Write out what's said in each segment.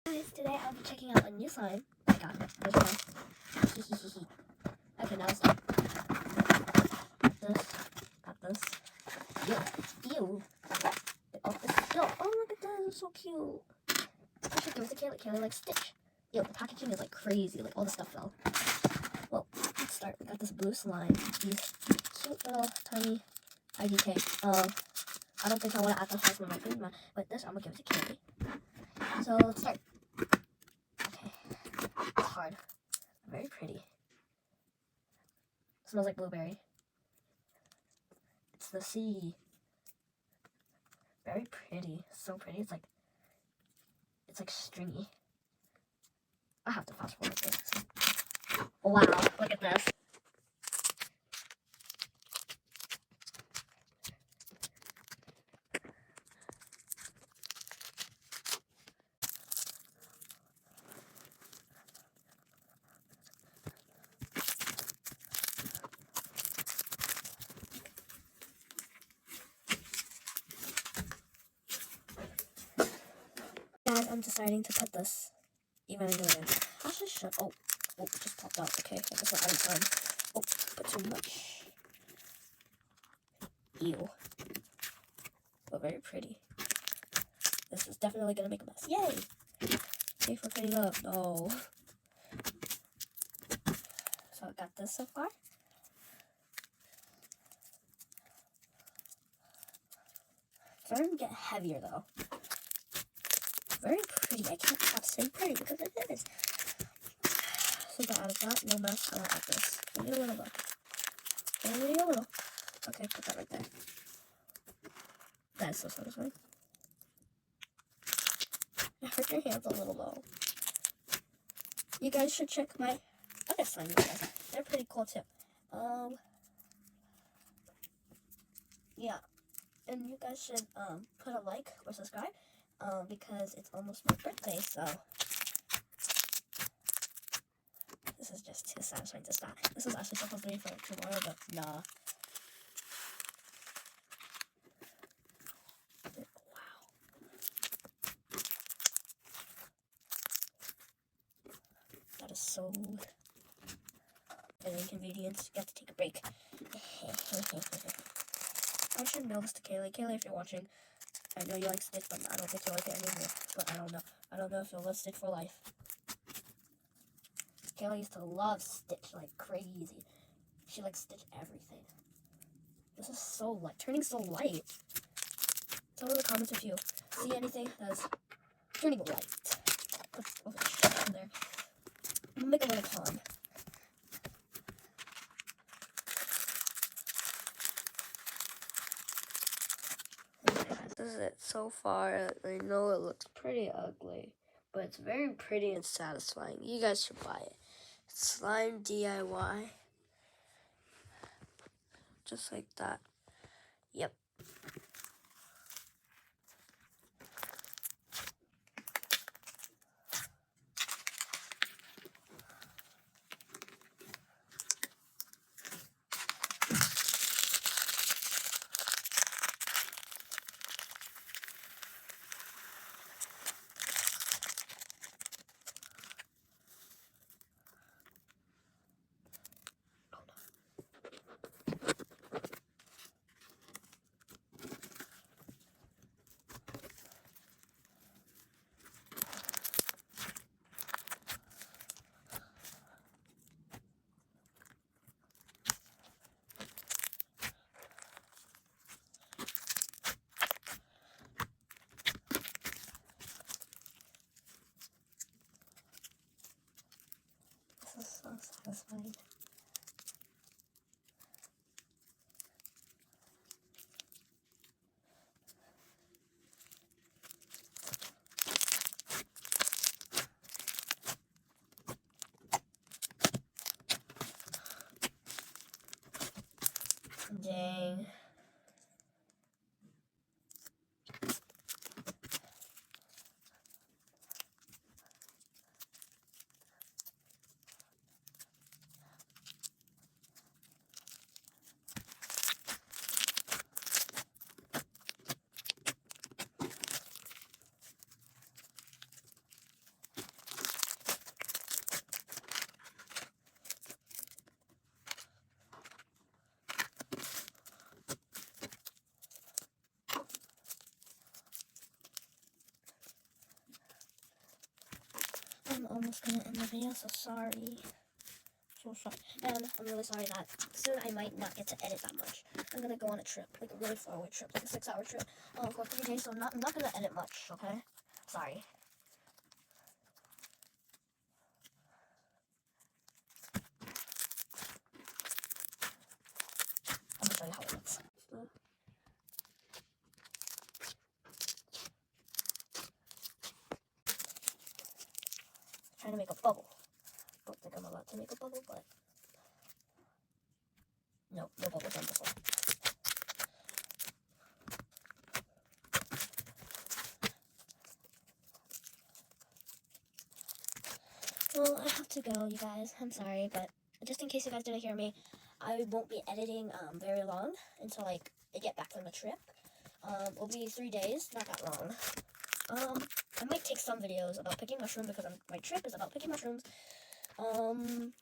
Guys, today I'll be checking out a new slime I got. There's one. Okay, now it's done. Got this. Ew. Oh, look at that, it's so cute. I should give it to Kaylee. Kaylee likes Stitch. Yo, the packaging is like crazy, like all the stuff fell. Well, let's start. We got this blue slime. These cute little tiny IDK. I don't think I want to add the house with my food, but this I'm gonna give it to Kaylee. So let's start. Okay, it's hard. Very pretty. Smells like blueberry. It's the sea. Very pretty. So pretty. It's like stringy. I have to fast forward this. Wow, look at this. Guys, I'm deciding to put this even into it. Actually, should. Oh, it just popped out. Okay, I guess we're out of time. Oh, put too much. Ew. But very pretty. This is definitely gonna make a mess. Yay! Yay for cleaning up. No. So I got this so far. It's starting to get heavier though. Very pretty. I can't stop saying pretty because it is. So get out of that. No mess. I'll add this. Maybe a little though. Maybe a little. Okay, put that right there. That is so satisfying. I hurt your hands a little though. You guys should check my other slime videos. They're pretty cool too. Yeah. And you guys should put a like or subscribe. Because it's almost my birthday, so this is just too satisfying to stop. This was actually supposed to be for tomorrow, but nah. Wow. That is so an inconvenience. You have to take a break. I should mail this to Kaylee. Kaylee, if you're watching, I know you like Stitch, but I don't think you like it anymore. But I don't know. I don't know if you'll love Stitch for life. Kayla used to love Stitch like crazy. She likes Stitch everything. This is so light. Turning so light. Tell me in the comments if you see anything that's turning light. Let's in there. I'm gonna make a little pond. This is it so far. I know it looks pretty ugly, but it's very pretty and satisfying. You guys should buy it. It's slime DIY. Just like that. Yep. This is so satisfying. Dang. almost gonna end the video, so sorry. So sorry. And I'm really sorry that soon I might not get to edit that much. I'm gonna go on a trip, like a really far away trip, like a 6-hour trip for 3 days, so I'm not gonna edit much, okay? Sorry. I'm gonna show you how it looks. Trying to make a bubble. Don't think I'm allowed to make a bubble, but no bubble done before. Well, I have to go, you guys. I'm sorry, but just in case you guys didn't hear me, I won't be editing very long until like I get back from the trip. It'll be 3 days, not that long. I might take some videos about picking mushrooms because my trip is about picking mushrooms.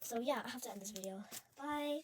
So yeah, I have to end this video. Bye.